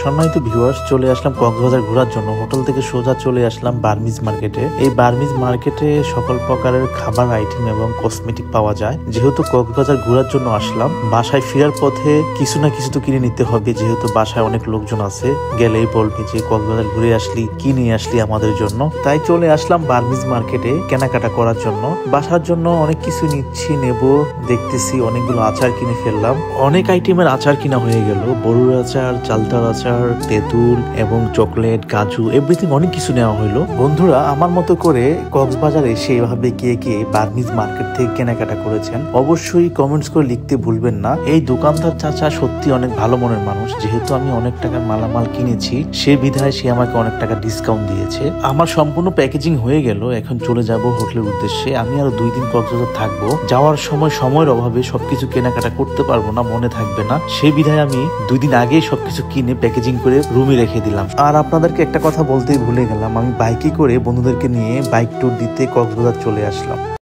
সম্মানিত ভিউয়ার্স, চলে আসলাম কক্সবাজার ঘোরার জন্য। হোটেল থেকে সোজা চলে আসলাম বার্মিজ মার্কেটে। এই বার্মিজ মার্কেটে সকল প্রকারের খাবার আইটেম এবং কসমেটিক পাওয়া যায়। যেহেতু কক্সবাজার ঘোরার জন্য আসলাম, বাসায় ফেরার পথে কিছু না কিছু তো কিনে নিতে হবে, যেহেতু বাসায় অনেক লোকজন আছে, গেলেই বলবে যে কক্সবাজার ঘুরে আসলি, কি নিয়ে আসলি আমাদের জন্য। তাই চলে আসলাম বার্মিজ মার্কেটে কেনাকাটা করার জন্য। বাসার জন্য অনেক কিছু নেব দেখতেছি, অনেকগুলো আচার কিনে ফেললাম। অনেক আইটেমের আচার কিনা হয়ে গেল, বড়ুর আচার, চালতার আচার, তেঁতুল এবং চকলেট, কাজু, এভরিথিং অনেক কিছু নেওয়া হলো। বন্ধুরা, আমার মতো করে কক্সবাজার এসে এভাবে কে কে বার্মিজ মার্কেট থেকে কেনাকাটা করেছেন অবশ্যই কমেন্টস করে লিখতে ভুলবেন না। এই দোকানদার চাচা সত্যি অনেক ভালো মনের মানুষ। যেহেতু আমি অনেক টাকার মালামাল কিনেছি, সে বিধায় সে আমাকে অনেক টাকা ডিসকাউন্ট দিয়েছে। আমার সম্পূর্ণ প্যাকেজিং হয়ে গেল, এখন চলে যাব হোটেলের উদ্দেশ্যে। আমি আরো 2 দিন কক্সবাজার থাকবো। যাওয়ার সময়ের অভাবে সবকিছু কেনাকাটা করতে পারবো না, মনে থাকবে না, সে বিধায় আমি 2 দিন আগেই সবকিছু কিনে প্যাকেজিং করে রুমে রেখে দিলাম। আর আপনাদেরকে একটা কথা বলতেই ভুলে গেলাম, আমি বাইকে করে বন্ধুদেরকে নিয়ে বাইক ট্যুর দিতে কক্সবাজার চলে আসলাম।